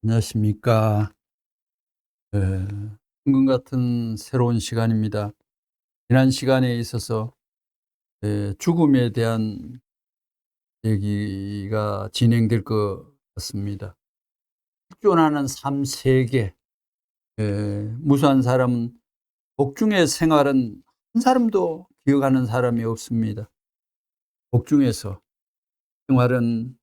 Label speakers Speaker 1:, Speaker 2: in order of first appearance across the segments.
Speaker 1: 안녕하십니까. 황금 같은 새로운 시간입니다. 지난 시간에 있어서 죽음에 대한 얘기가 진행될 것 같습니다. 생존하는 삶 세계. 무수한 사람은 복중의 생활은 한 사람도 기억하는 사람이 없습니다. 복중에서 생활은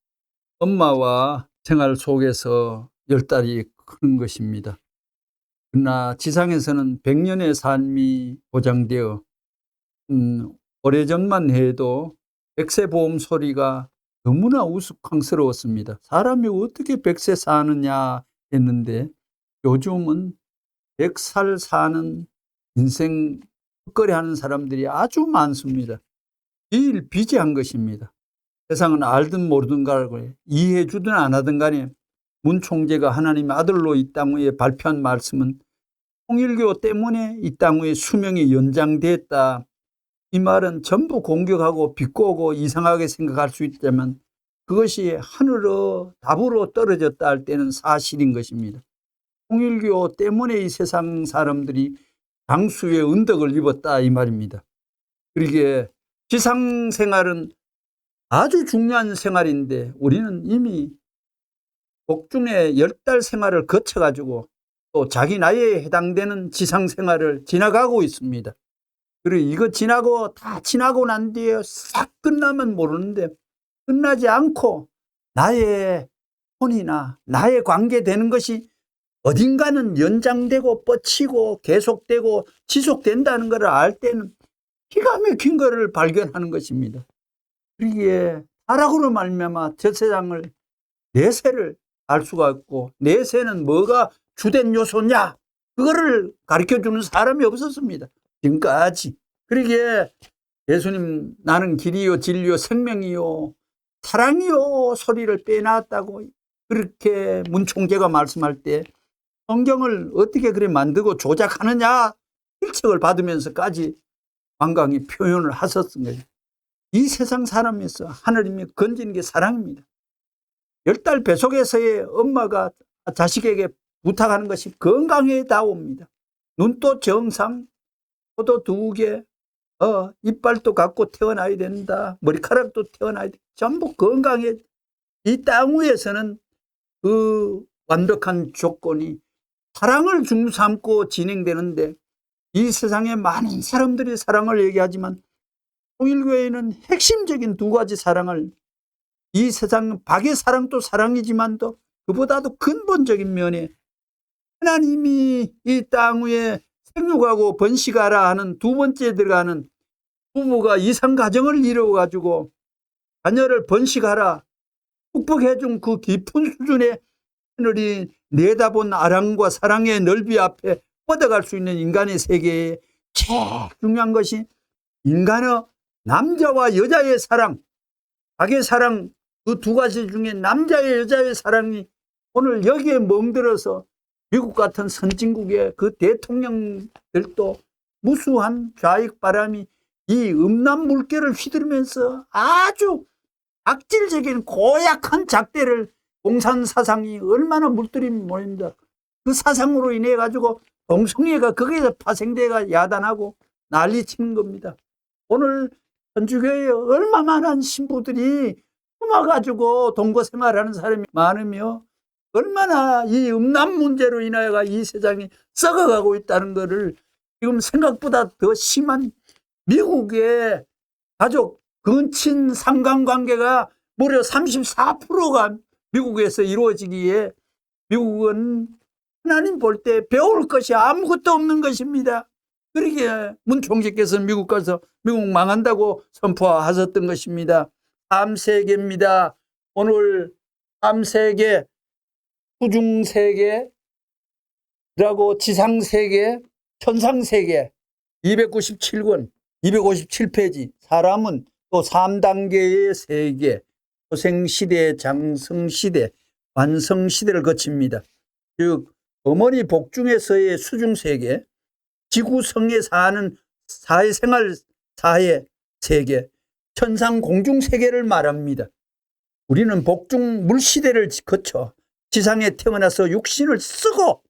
Speaker 1: 엄마와 생활 속에서 10달이 크는 것입니다. 그러나 지상에서는 100년의 삶이 보장되어 오래전만 해도 백세보험 소리가 너무나 우스꽝스러웠습니다. 사람이 어떻게 100세 사느냐 했는데 요즘은 100살 사는 인생 헛거리하는 사람들이 아주 많습니다. 비일비재한 것입니다. 세상은 알든 모르든 간에 이해해 주든 안 하든 간에 문 총재가 하나님의 아들로 이 땅 위에 발표한 말씀은 통일교 때문에 이 땅 위에 수명이 연장됐다. 이 말은 전부 공격하고 비꼬고 이상하게 생각할 수 있다면 그것이 하늘로 답으로 떨어졌다 할 때는 사실인 것입니다. 통일교 때문에 이 세상 사람들이 장수의 은덕을 입었다 이 말입니다. 그러기에 지상생활은 아주 중요한 생활인데 우리는 이미 복중의 10달 생활을 거쳐가지고 또 자기 나이에 해당되는 지상생활을 지나가고 있습니다. 그리고 이거 다 지나고 난 뒤에 싹 끝나면 모르는데 끝나지 않고 나의 혼이나 나의 관계되는 것이 어딘가는 연장되고 뻗치고 계속되고 지속된다는 것을 알 때는 기가 막힌 것을 발견하는 것입니다. 그러기에 타락으로 말미암아 저 세상을 내세를 알 수가 없고 내세는 뭐가 주된 요소냐 그거를 가르쳐주는 사람이 없었습니다. 지금까지. 그러기에 예수님 나는 길이요 진리요 생명이요 사랑이요 소리를 빼놨다고 그렇게 문 총재가 말씀할 때 성경을 어떻게 그래 만들고 조작하느냐 필책을 받으면서까지 완강히 표현을 하셨던 거예요. 이 세상 사람에서 하나님이 건진 게 사랑입니다. 10달 뱃속에서의 엄마가 자식에게 부탁하는 것이 건강해다옵니다. 눈도 정상, 코도 2개, 이빨도 갖고 태어나야 된다. 머리카락도 태어나야 돼. 전부 건강해. 이 땅 위에서는 그 완벽한 조건이 사랑을 중삼고 진행되는데 이 세상에 많은 사람들이 사랑을 얘기하지만 통일교회는 핵심적인 2가지 사랑을 이 세상 밖의 사랑도 사랑이지만도 그보다도 근본적인 면에 하나님이 이 땅 위에 생육하고 번식하라 하는 2번째 들어가는 부부가 이상가정을 이루어가지고 자녀를 번식하라 축복해준 그 깊은 수준의 하늘이 내다본 아랑과 사랑의 넓이 앞에 뻗어갈 수 있는 인간의 세계에 제일 중요한 것이 인간의 남자와 여자의 사랑, 악의 사랑 그 2가지 중에 남자의 여자의 사랑이 오늘 여기에 멍들어서 미국 같은 선진국의 그 대통령들도 무수한 좌익 바람이 이 음란 물결을 휘두르면서 아주 악질적인 고약한 작대를 공산 사상이 얼마나 물들이면 모릅니다. 그 사상으로 인해 가지고 동성애가 거기에서 파생돼가 야단하고 난리치는 겁니다. 오늘 천주교에 얼마만한 신부들이 숨어가지고 동거생활하는 사람이 많으며 얼마나 이 음란 문제로 인하여 이 세상이 썩어가고 있다는 것을 지금 생각보다 더 심한 미국의 가족 근친 상관관계가 무려 34%가 미국에서 이루어지기에 미국은 하나님 볼 때 배울 것이 아무것도 없는 것입니다. 그러기에 문 총재께서 미국 가서 미국 망한다고 선포하셨던 것입니다. 3세계입니다. 오늘 3세계, 수중세계라고 지상세계, 천상세계 297권, 257페이지 사람은 또 3단계의 세계, 초생시대, 장성시대, 완성시대를 거칩니다. 즉 어머니 복중에서의 수중세계, 지구성에 사는 사회생활 사회 세계, 천상 공중세계를 말합니다. 우리는 복중 물시대를 거쳐 지상에 태어나서 육신을 쓰고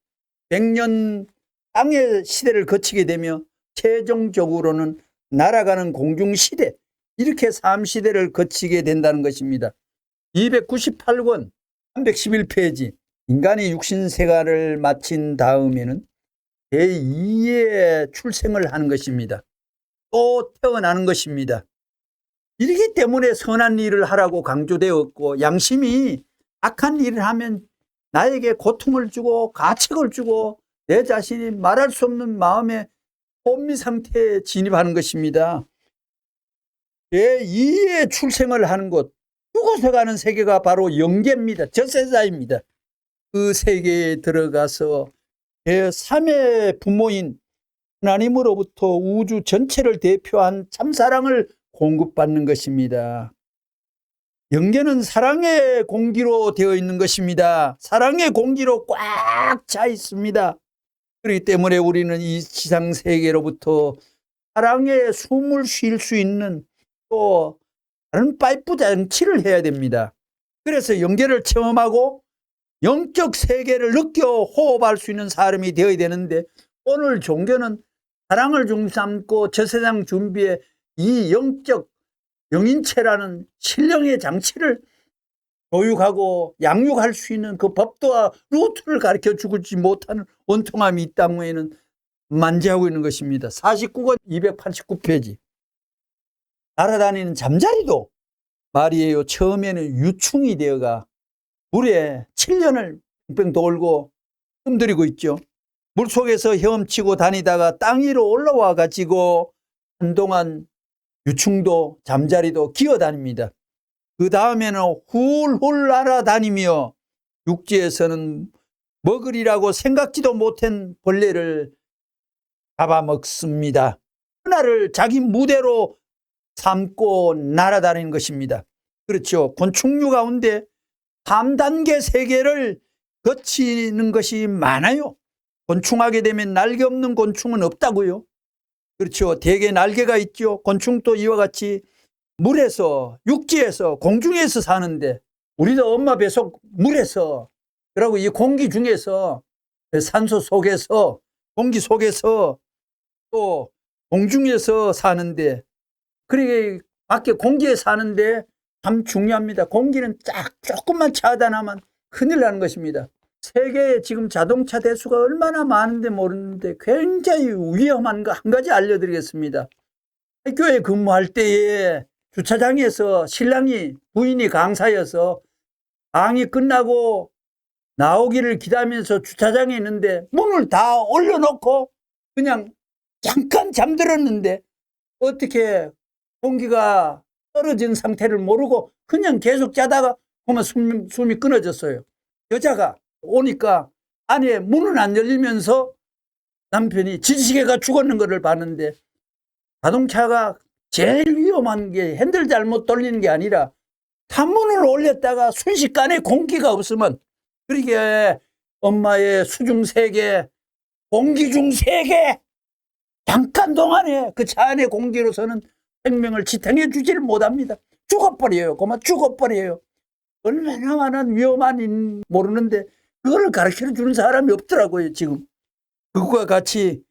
Speaker 1: 100년 땅의 시대를 거치게 되며 최종적으로는 날아가는 공중시대, 이렇게 삶시대를 거치게 된다는 것입니다. 298권 311페이지 인간이 육신생활을 마친 다음에는 제2의 출생을 하는 것입니다. 또 태어나는 것입니다. 이렇기 때문에 선한 일을 하라고 강조되었고, 양심이 악한 일을 하면 나에게 고통을 주고 가책을 주고 내 자신이 말할 수 없는 마음의 혼미 상태에 진입하는 것입니다. 제2의 출생을 하는 곳, 죽어서 가는 세계가 바로 영계입니다. 저세사입니다. 그 세계에 들어가서 제3의 부모인 하나님으로부터 우주 전체를 대표한 참사랑을 공급받는 것입니다. 영계는 사랑의 공기로 되어 있는 것입니다. 사랑의 공기로 꽉 차 있습니다. 그렇기 때문에 우리는 이 지상세계로부터 사랑의 숨을 쉴 수 있는 또 다른 파이프 장치를 해야 됩니다. 그래서 영계를 체험하고 영적 세계를 느껴 호흡할 수 있는 사람이 되어야 되는데, 오늘 종교는 사랑을 중심 삼고 저세상 준비에 이 영적 영인체라는 신령의 장치를 교육하고 양육할 수 있는 그 법도와 루트를 가르쳐 주지 못하는 원통함이 이 땅에는 만지하고 있는 것입니다. 49권 289페이지 날아다니는 잠자리도 말이에요. 처음에는 유충이 되어가 물에 7년을 뺑뺑 돌고 뜸들이고 있죠. 물속에서 헤엄치고 다니다가 땅 위로 올라와 가지고 한동안 유충도 잠자리도 기어다닙니다. 그 다음에는 훌훌 날아다니며 육지에서는 먹으리라고 생각지도 못한 벌레를 잡아먹습니다. 하나를 자기 무대로 삼고 날아다니는 것입니다. 그렇죠. 곤충류 가운데 3단계 세계를 거치는 것이 많아요. 곤충하게 되면 날개 없는 곤충은 없다고요. 그렇죠. 대개 날개가 있죠. 곤충도 이와 같이 물에서, 육지에서, 공중에서 사는데, 우리도 엄마 뱃속 물에서, 그리고 이 공기 중에서, 산소 속에서, 공기 속에서, 또 공중에서 사는데, 그러게 밖에 공기에 사는데 참 중요합니다. 공기는 조금만 차단하면 큰일 나는 것입니다. 세계에 지금 자동차 대수가 얼마나 많은데 모르는데 굉장히 위험한 거 한 가지 알려드리겠습니다. 학교에 근무할 때에 주차장에서 신랑이 부인이 강사여서 강의 끝나고 나오기를 기다리면서 주차장에 있는데 문을 다 올려놓고 그냥 잠깐 잠들었는데 어떻게 공기가 떨어진 상태를 모르고 그냥 계속 자다가 보면 숨이 끊어졌어요. 여자가 오니까 안에 문은 안 열리면서 남편이 질식해가 죽었는 것을 봤는데, 자동차가 제일 위험한 게 핸들 잘못 돌리는 게 아니라 탄문을 올렸다가 순식간에 공기가 없으면, 그러게 엄마의 수중 세계, 공기 중 세계, 잠깐 동안에 그 차 안의 공기로서는 생명을 지탱해 주지를 못합니다. 죽어버려요. 그만 죽어버려요. 얼마나 많은 위험한 일 모르는데 그거를 가르쳐 주는 사람이 없더라고요. 지금 그것과 같이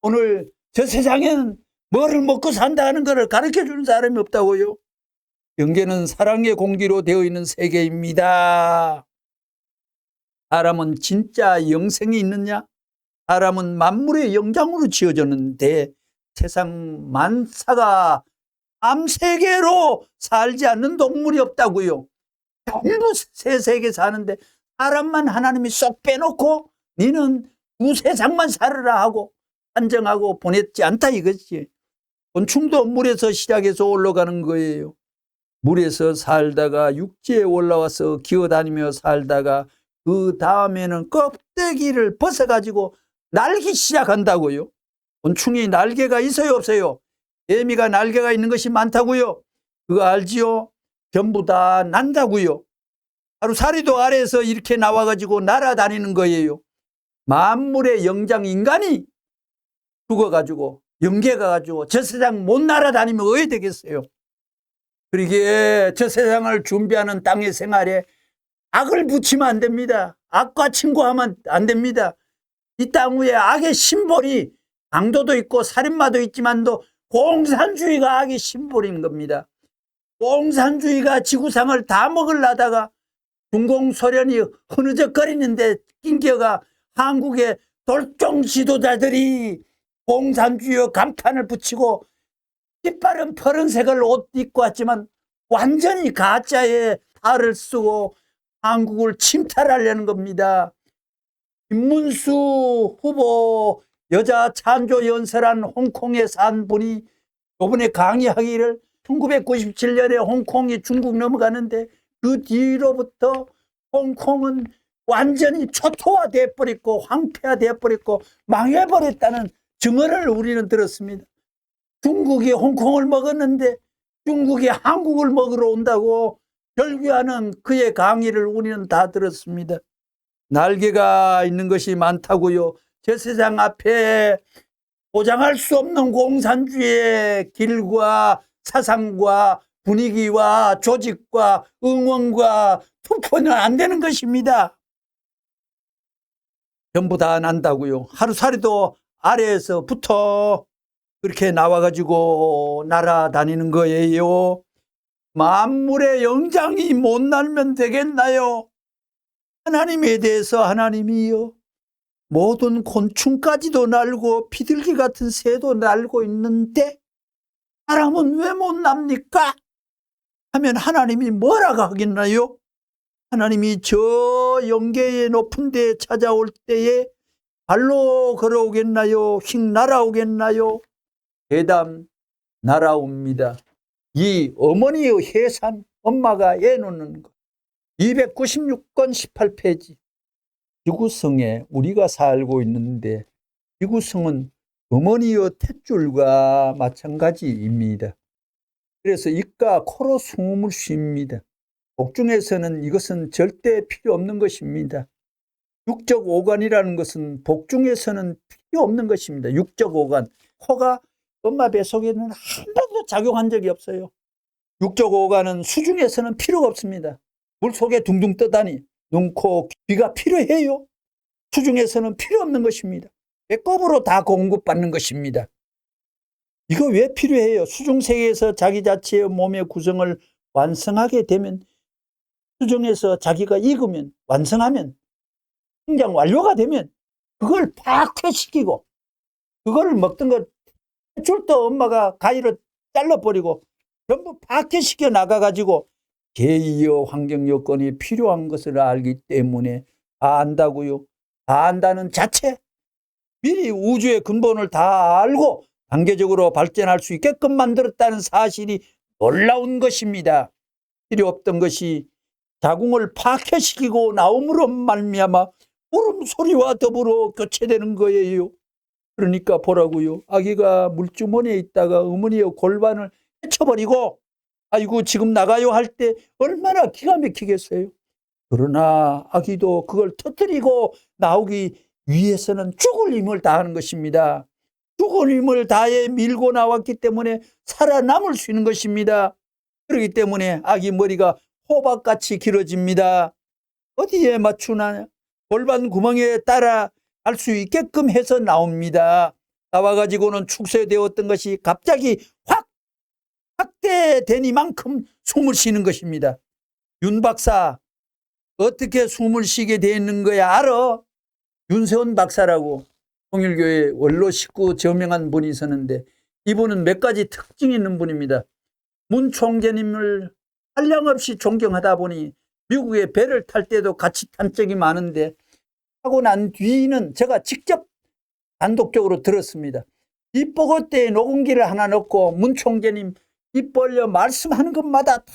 Speaker 1: 오늘 저 세상에는 뭐를 먹고 산다 하는 것을 가르쳐 주는 사람이 없다고요. 영계는 사랑의 공기로 되어 있는 세계입니다. 사람은 진짜 영생이 있느냐? 사람은 만물의 영장으로 지어졌는데 세상 만사가 암세계로 살지 않는 동물이 없다고요. 전부 새 세계 사는데 사람만 하나님이 쏙 빼놓고 너는 두 세상만 살으라 하고 한정하고 보냈지 않다 이거지. 곤충도 물에서 시작해서 올라가는 거예요. 물에서 살다가 육지에 올라와서 기어다니며 살다가 그 다음에는 껍데기를 벗어가지고 날기 시작한다고요. 곤충이 날개가 있어요 없어요? 개미가 날개가 있는 것이 많다고요. 그거 알지요? 전부 다 난다고요. 하루살이도 아래에서 이렇게 나와가지고 날아다니는 거예요. 만물의 영장 인간이 죽어가지고 영계가 가지고 저 세상 못 날아다니면 어떻게 되겠어요? 그러기에 저 세상을 준비하는 땅의 생활에 악을 붙이면 안 됩니다. 악과 친구하면 안 됩니다. 이 땅 위에 악의 심볼이 강도도 있고 살인마도 있지만도 공산주의가 악의 심볼인 겁니다. 공산주의가 지구상을 다 먹으려다가 중공소련이 흐느적거리는데 낑겨가 한국의 돌종 지도자들이 공산주의의 간판을 붙이고 핏바른 푸른색을 옷 입고 왔지만 완전히 가짜의 탈을 쓰고 한국을 침탈하려는 겁니다. 김문수 후보 여자 찬조 연설한 홍콩에 산 분이 이번에 강의하기를 1997년에 홍콩이 중국 넘어가는데 그 뒤로부터 홍콩은 완전히 초토화되어 버렸고 황폐화되어 버렸고 망해버렸다는 증언을 우리는 들었습니다. 중국이 홍콩을 먹었는데 중국이 한국을 먹으러 온다고 결교하는 그의 강의를 우리는 다 들었습니다. 날개가 있는 것이 많다고요. 저 세상 앞에 보장할 수 없는 공산주의의 길과 사상과 분위기와 조직과 응원과 투표는 안 되는 것입니다. 전부 다 난다고요. 하루살이도 아래에서부터 그렇게 나와가지고 날아다니는 거예요. 만물의 영장이 못 날면 되겠나요? 하나님에 대해서 하나님이요, 모든 곤충까지도 날고 비둘기 같은 새도 날고 있는데 사람은 왜 못 납니까? 하면 하나님이 뭐라고 하겠나요? 하나님이 저 영계의 높은 데에 찾아올 때에 발로 걸어오겠나요? 휙 날아오겠나요? 대담 날아옵니다. 이 어머니의 해산, 엄마가 애 놓는 것. 296권 18페이지. 지구성에 우리가 살고 있는데 지구성은 어머니의 탯줄과 마찬가지입니다. 그래서 입과 코로 숨을 쉽니다. 복중에서는 이것은 절대 필요 없는 것입니다. 육적 오간이라는 것은 복중에서는 필요 없는 것입니다. 육적 오간. 코가 엄마 뱃속에는 한 번도 작용한 적이 없어요. 육적 오간은 수중에서는 필요가 없습니다. 물속에 둥둥 떠다니 눈, 코, 귀가 필요해요. 수중에서는 필요 없는 것입니다. 배꼽으로 다 공급받는 것입니다. 이거 왜 필요해요? 수중세계에서 자기 자체의 몸의 구성을 완성하게 되면, 수중에서 자기가 익으면, 완성하면, 성장 완료가 되면 그걸 파괴시키고 그걸 먹던 걸 줄도 엄마가 가위로 잘라버리고 전부 파괴시켜 나가가지고 제2의 환경 요건이 필요한 것을 알기 때문에 다 안다고요. 다 안다는 자체, 미리 우주의 근본을 다 알고 단계적으로 발전할 수 있게끔 만들었다는 사실이 놀라운 것입니다. 필요 없던 것이 자궁을 파괴시키고 나옴으로 말미암아 울음소리와 더불어 교체되는 거예요. 그러니까 보라고요. 아기가 물주머니에 있다가 어머니의 골반을 헤쳐버리고 아이고 지금 나가요 할 때 얼마나 기가 막히겠어요. 그러나 아기도 그걸 터뜨리고 나오기 위해서는 죽을 힘을 다하는 것입니다. 죽을 힘을 다해 밀고 나왔기 때문에 살아남을 수 있는 것입니다. 그렇기 때문에 아기 머리가 호박같이 길어집니다. 어디에 맞추나 골반 구멍에 따라 갈 수 있게끔 해서 나옵니다. 나와가지고는 축소되었던 것이 갑자기 확 확대되니만큼 숨을 쉬는 것입니다. 윤 박사 어떻게 숨을 쉬게 되는 거야 알아? 윤세원 박사라고 통일교회 원로 식구 저명한 분이 있었는데 이분은 몇 가지 특징이 있는 분입니다. 문 총재님을 한량없이 존경하다 보니 미국에 배를 탈 때도 같이 탄 적이 많은데 하고 난 뒤는 제가 직접 단독적으로 들었습니다. 입보고대에 녹음기를 하나 넣고 문 총재님 입 벌려 말씀하는 것마다 다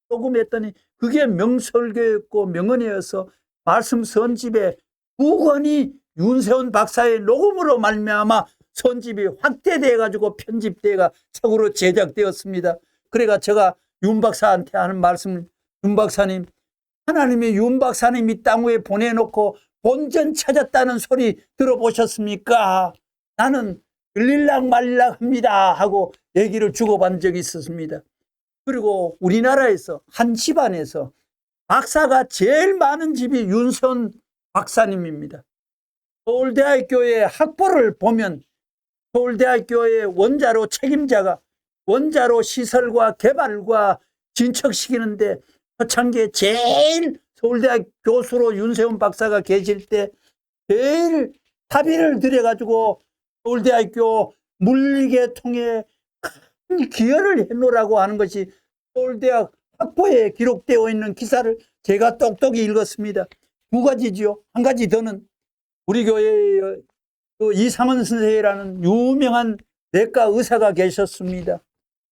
Speaker 1: 녹음했더니 그게 명설교였고 명언이어서 말씀 선집에 9권이 윤세원 박사의 녹음으로 말미암아 선집이 확대돼 가지고 편집돼가 책으로 제작되었습니다. 그래가 제가 윤 박사한테 하는 말씀, 윤 박사님, 하나님이 윤 박사님 이 땅 위에 보내놓고 본전 찾았다는 소리 들어보셨습니까? 나는 들릴락 말락 합니다 하고 얘기를 주고받은 적이 있었습니다. 그리고 우리나라에서 한 집안에서 박사가 제일 많은 집이 윤세원 박사님입니다. 서울대학교의 학보를 보면 서울대학교의 원자로 책임자가 원자로 시설과 개발과 진척시키는데 초창기에 제일 서울대학 교수로 윤세원 박사가 계실 때 제일 사비를 들여가지고 서울대학교 물리계통에 큰 기여를 해놓으라고 하는 것이 서울대학 학보에 기록되어 있는 기사를 제가 똑똑히 읽었습니다. 두 가지지요. 한 가지 더는 우리 교회에 이상은 선생이라는 유명한 내과 의사가 계셨습니다.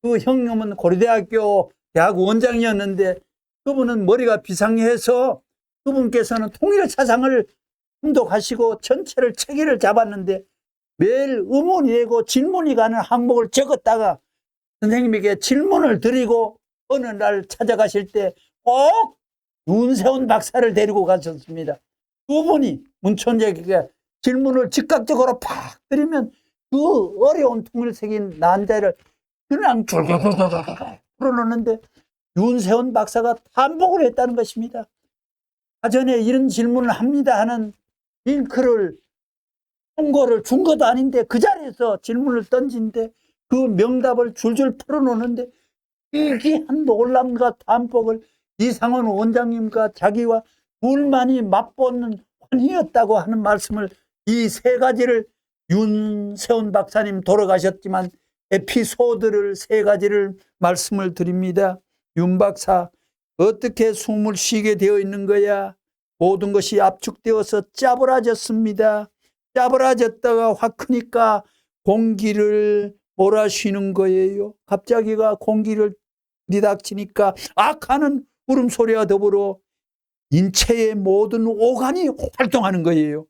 Speaker 1: 그 형님은 고려대학교 대학 원장이었는데 그분은 머리가 비상해서 그분께서는 통일 사상을 통독하시고 전체를 체계를 잡았는데 매일 의문이 되고 질문이 가는 항목을 적었다가 선생님에게 질문을 드리고 어느 날 찾아가실 때 꼭 윤세원 박사를 데리고 가셨습니다. 두 분이 문천재에게 질문을 즉각적으로 팍 드리면 그 어려운 통일색인 난자를 그냥 줄줄줄줄 풀어놓는데 윤세원 박사가 반복을 했다는 것입니다. 사전에 이런 질문을 합니다 하는 링크를 통고를 준 것도 아닌데 그 자리에서 질문을 던진데 그 명답을 줄줄 풀어놓는데 희귀한 놀람과 반복을 이상원 원장님과 자기와 둘만이 맛보는 환희였다고 하는 말씀을 이 세 가지를 윤세원 박사님 돌아가셨지만 에피소드를 세 가지를 말씀을 드립니다. 윤 박사 어떻게 숨을 쉬게 되어 있는 거야? 모든 것이 압축되어서 짜부라졌습니다. 짜부라졌다가 확 크니까 공기를 몰아쉬는 거예요. 갑자기가 공기를 들이닥치니까 악하는 울음소리와 더불어 인체의 모든 오간이 활동하는 거예요.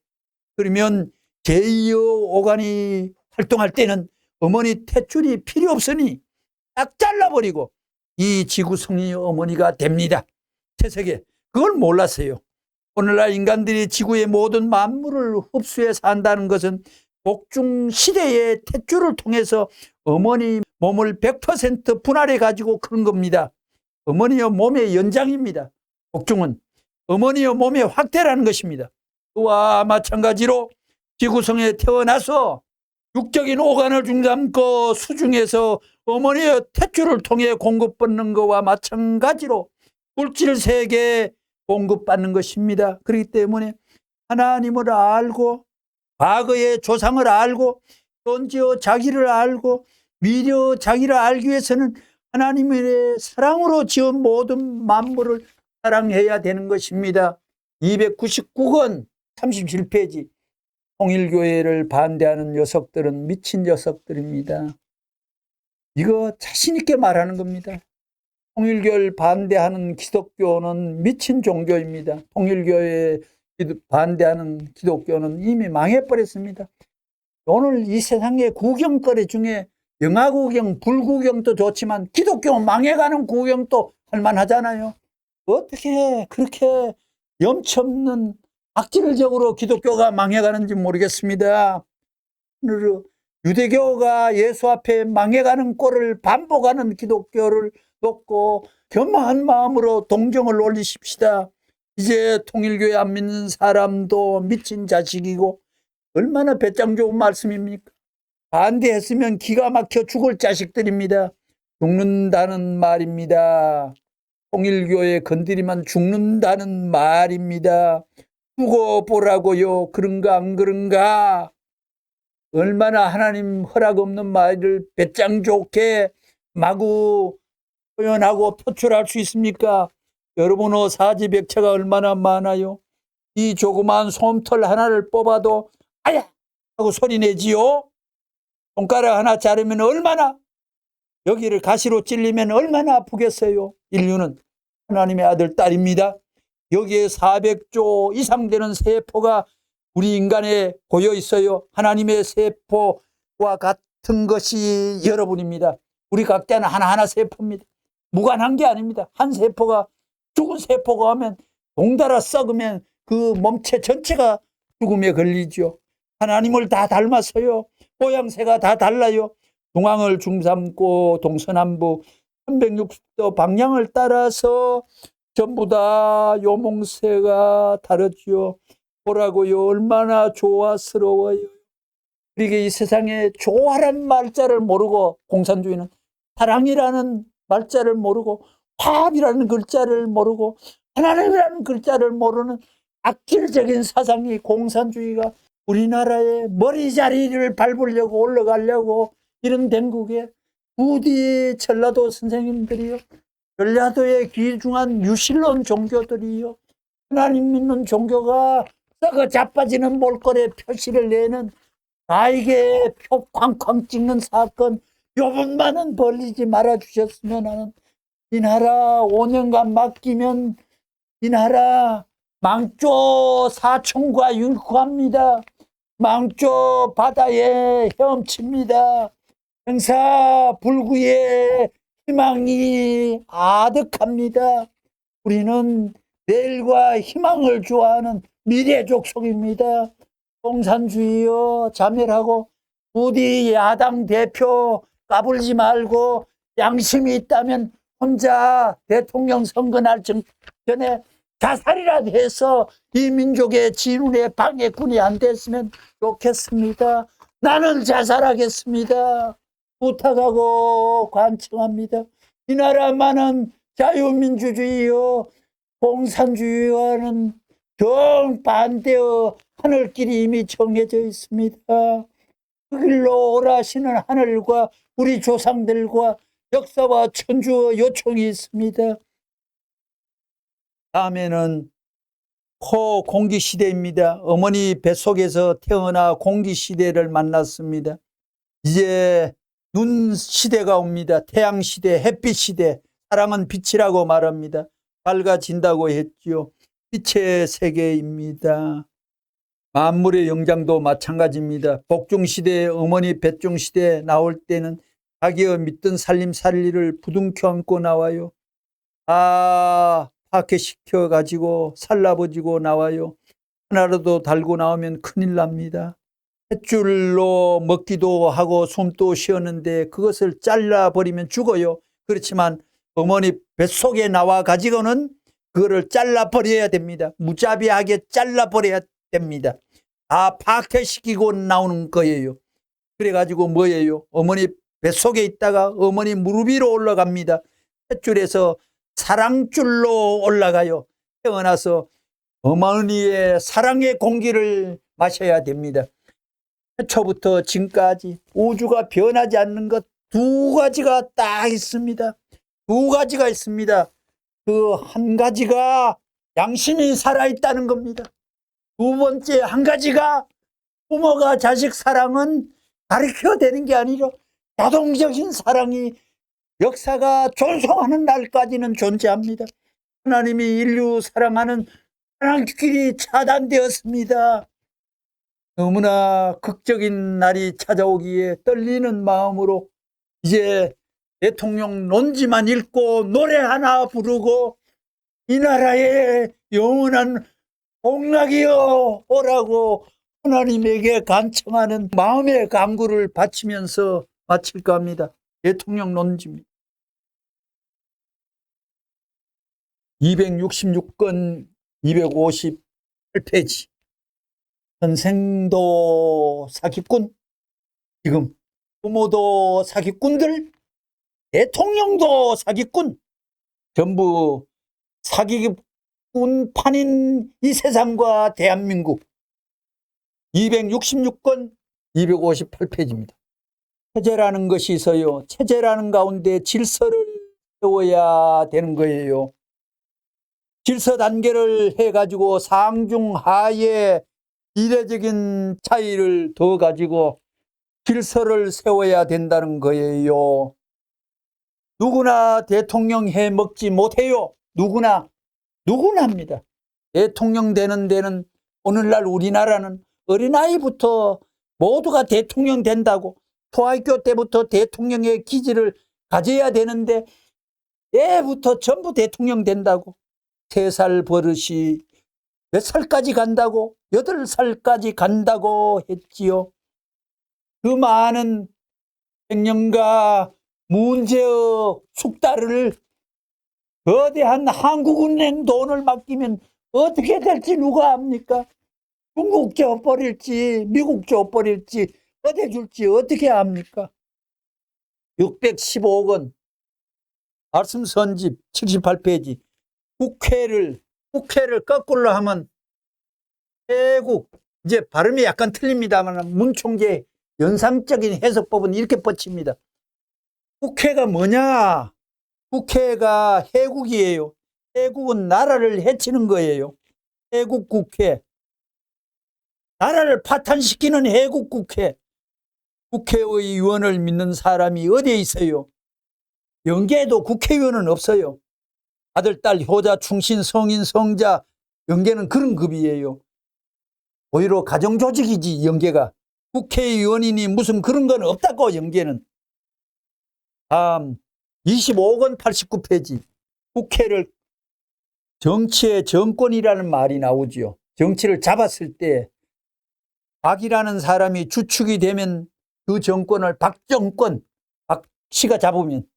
Speaker 1: 그러면 제2의 오간이 활동할 때는 어머니 탯줄이 필요 없으니 딱 잘라버리고 이 지구성이 어머니가 됩니다. 채석에 그걸 몰랐어요. 오늘날 인간들이 지구의 모든 만물을 흡수해 산다는 것은 복중 시대의 탯줄을 통해서 어머니 몸을 100% 분할해 가지고 그런 겁니다. 어머니의 몸의 연장입니다. 복중은 어머니의 몸의 확대라는 것입니다. 그와 마찬가지로 지구성에 태어나서 육적인 오간을 중담고 수중에서 어머니의 탯줄을 통해 공급받는 것과 마찬가지로 물질 세계에 공급받는 것입니다. 그렇기 때문에 하나님을 알고 과거의 조상을 알고 현재의 자기를 알고 미래의 자기를 알기 위해서는 하나님의 사랑으로 지은 모든 만물을 사랑해야 되는 것입니다. 299권 37페이지 통일교회를 반대하는 녀석들은 미친 녀석들입니다. 이거 자신 있게 말하는 겁니다. 통일교를 반대하는 기독교는 미친 종교입니다. 통일교에 반대하는 기독교는 이미 망해버렸습니다. 오늘 이 세상의 구경거리 중에 영화 구경, 불 구경도 좋지만 기독교 망해가는 구경도 할만하잖아요. 어떻게 그렇게 염치 없는 악질적으로 기독교가 망해가는지 모르겠습니다. 유대교가 예수 앞에 망해가는 꼴을 반복하는 기독교를 놓고 겸허한 마음으로 동정을 올리십시다. 이제 통일교회 안 믿는 사람도 미친 자식이고 얼마나 배짱 좋은 말씀입니까? 반대했으면 기가 막혀 죽을 자식들입니다. 죽는다는 말입니다. 통일교회 건드리면 죽는다는 말입니다. 죽어보라고요. 그런가 안 그런가? 얼마나 하나님 허락 없는 말을 배짱 좋게 마구 표현하고 표출할 수 있습니까? 여러분의 사지백체가 얼마나 많아요. 이 조그만 솜털 하나를 뽑아도 아야 하고 소리내지요. 손가락 하나 자르면 얼마나, 여기를 가시로 찔리면 얼마나 아프겠어요. 인류는 하나님의 아들 딸입니다. 여기에 400조 이상 되는 세포가 우리 인간에 고여 있어요. 하나님의 세포와 같은 것이 여러분입니다. 우리 각자는 하나하나 세포입니다. 무관한 게 아닙니다. 한 세포가 죽은 세포가 하면 동달아 썩으면 그 몸체 전체가 죽음에 걸리죠. 하나님을 다 닮았어요. 모양새가 다 달라요. 중앙을 중삼고 동서남북 360도 방향을 따라서 전부 다 요몽새가 다르지요. 보라고요. 얼마나 조화스러워요. 우리가 이 세상에 조화란 말자를 모르고, 공산주의는 사랑이라는 말자를 모르고, 화합이라는 글자를 모르고, 하나님이라는 글자를 모르는 악질적인 사상이 공산주의가 우리나라의 머리자리를 밟으려고 올라가려고 이런 den국에 부디 전라도 선생님들이요, 전라도의 귀중한 유실론 종교들이요, 하나님 믿는 종교가 썩어 자빠지는 몰골에 표시를 내는 나에게 표 쾅쾅 찍는 사건 요번만은 벌리지 말아주셨으면 하는, 이 나라 5년간 맡기면 이 나라 망조 사총과 융합니다. 망조 바다에 헤엄칩니다. 형사불구의 희망이 아득합니다. 우리는 내일과 희망을 좋아하는 미래 족속입니다. 공산주의여 자멸하고 부디 야당 대표 까불지 말고 양심이 있다면 혼자 대통령 선거 날 전에 자살이라도 해서 이 민족의 진운의 방해꾼이 안 됐으면 좋겠습니다. 나는 자살하겠습니다. 부탁하고 관청합니다. 이 나라만은 자유민주주의요 공산주의와는 정반대의 하늘길이 이미 정해져 있습니다. 그 길로 오라시는 하늘과 우리 조상들과 역사와 천주의 요청이 있습니다. 다음에는 공기시대입니다. 어머니 뱃속에서 태어나 공기시대를 만났습니다. 이제 눈 시대가 옵니다. 태양시대, 햇빛시대. 사랑은 빛이라고 말합니다. 밝아진다고 했지요. 빛의 세계입니다. 만물의 영장도 마찬가지입니다. 복중시대, 어머니 뱃중시대 나올 때는 자기가 믿던 살림살이를 부둥켜 안고 나와요. 파괴시켜가지고 살라버지고 나와요. 하나라도 달고 나오면 큰일 납니다. 햇줄로 먹기도 하고 숨도 쉬었는데 그것을 잘라버리면 죽어요. 그렇지만 어머니 뱃속에 나와 가지고는 그거를 잘라버려야 됩니다. 무자비하게 잘라버려야 됩니다. 다 파괴시키고 나오는 거예요. 그래가지고 뭐예요? 어머니 뱃속에 있다가 어머니 무릎 위로 올라갑니다. 햇줄에서 사랑줄로 올라가요. 태어나서 어머니의 사랑의 공기를 마셔야 됩니다. 태초부터 지금까지 우주가 변하지 않는 것 두 가지가 딱 있습니다. 두 가지가 있습니다. 그 한 가지가 양심이 살아있다는 겁니다. 두 번째 한 가지가 부모가 자식 사랑은 가르쳐야 되는 게 아니라 자동적인 사랑이 역사가 존속하는 날까지는 존재합니다. 하나님이 인류 사랑하는 사랑길이 차단되었습니다. 너무나 극적인 날이 찾아오기에 떨리는 마음으로 이제 대통령 논지만 읽고 노래 하나 부르고 이 나라의 영원한 복락이여 오라고 하나님에게 간청하는 마음의 간구를 바치면서 마칠까 합니다. 대통령 논지입니다. 266건 258페이지. 선생도 사기꾼, 지금 부모도 사기꾼들, 대통령도 사기꾼, 전부 사기꾼판인 이 세상과 대한민국. 266건 258페이지입니다. 체제라는 것이 있어요. 체제라는 가운데 질서를 세워야 되는 거예요. 질서 단계를 해가지고 상중하에 이례적인 차이를 더 가지고 질서를 세워야 된다는 거예요. 누구나 대통령 해 먹지 못해요. 누구나 합니다. 대통령 되는 데는 오늘날 우리나라는 어린아이부터 모두가 대통령 된다고, 초등학교 때부터 대통령의 기질을 가져야 되는데 애부터 전부 대통령 된다고. 3살 버릇이 몇 살까지 간다고? 8살까지 간다고 했지요. 그 많은 백년가 문제의 숙달을 거대한 한국은행 돈을 맡기면 어떻게 될지 누가 압니까? 중국 줘버릴지 미국 줘버릴지 어디 줄지 어떻게 압니까? 615억 원 말씀 선집 78페이지 국회를 거꾸로 하면 태국 이제 발음이 약간 틀립니다만 문총재 연상적인 해석법은 이렇게 뻗칩니다. 국회가 뭐냐? 국회가 해국이에요. 해국은 나라를 해치는 거예요. 해국 국회. 나라를 파탄시키는 해국 국회. 국회의원을 믿는 사람이 어디에 있어요? 영계에도 국회의원은 없어요. 아들, 딸, 효자, 충신, 성인, 성자, 영계는 그런 급이에요. 오히려 가정조직이지 영계가. 국회의원이니 무슨 그런 건 없다고 영계는. 다음 25억 원 89페이지 국회를 정치의 정권이라는 말이 나오지요. 정치를 잡았을 때 박이라는 사람이 주축이 되면 그 정권을 박정권, 박씨가 잡으면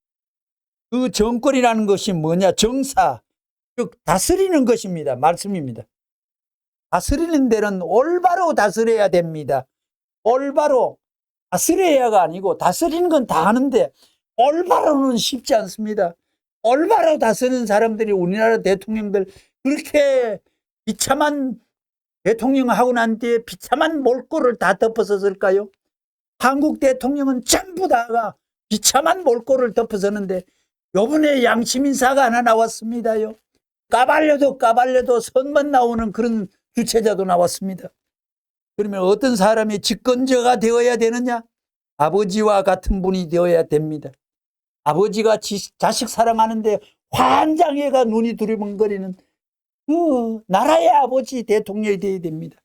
Speaker 1: 그 정권이라는 것이 뭐냐? 정사, 즉 다스리는 것입니다. 말씀입니다. 다스리는 데는 올바로 다스려야 됩니다. 올바로 다스려야가 아니고 다스리는 건 다 하는데 올바로는 쉽지 않습니다. 올바로 다스리는 사람들이 우리나라 대통령들 그렇게 비참한 대통령하고 난 뒤에 비참한 몰골을 다 덮어섰을까요? 한국 대통령은 전부 다가 비참한 몰골을 덮어섰는데 요번에 양심인사가 하나 나왔습니다요. 까발려도 선만 나오는 그런 주체자도 나왔습니다. 그러면 어떤 사람이 집권자가 되어야 되느냐? 아버지와 같은 분이 되어야 됩니다. 아버지가 자식 사랑하는데 환장해가 눈이 두리번거리는 그 나라의 아버지 대통령이 되어야 됩니다.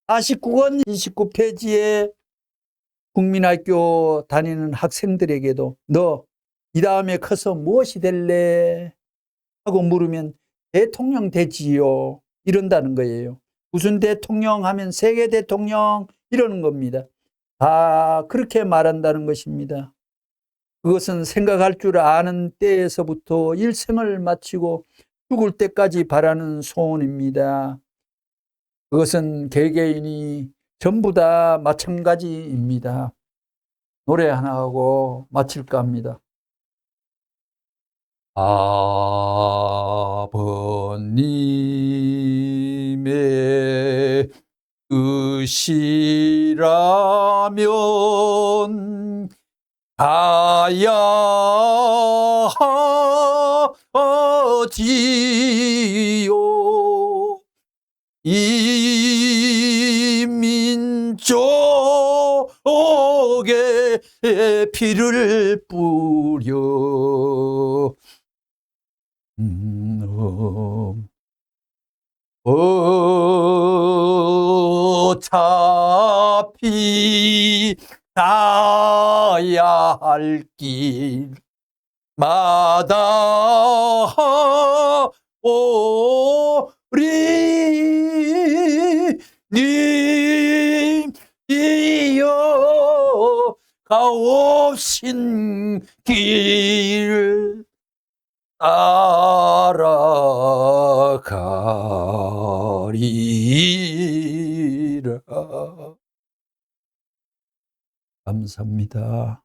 Speaker 1: 49권 29페이지에 국민학교 다니는 학생들에게도 너 이 다음에 커서 무엇이 될래? 하고 물으면 대통령 되지요. 이런다는 거예요. 무슨 대통령 하면 세계 대통령 이러는 겁니다. 다 그렇게 말한다는 것입니다. 그것은 생각할 줄 아는 때에서부터 일생을 마치고 죽을 때까지 바라는 소원입니다. 그것은 개개인이 전부 다 마찬가지입니다. 노래 하나 하고 마칠까 합니다. 아버님의 뜻이라면 가야 하지요. 이 민족에 피를 뿌려 어차피 가야 할 길마다 우리 님이여 가옵신 길 따라가리라. 감사합니다.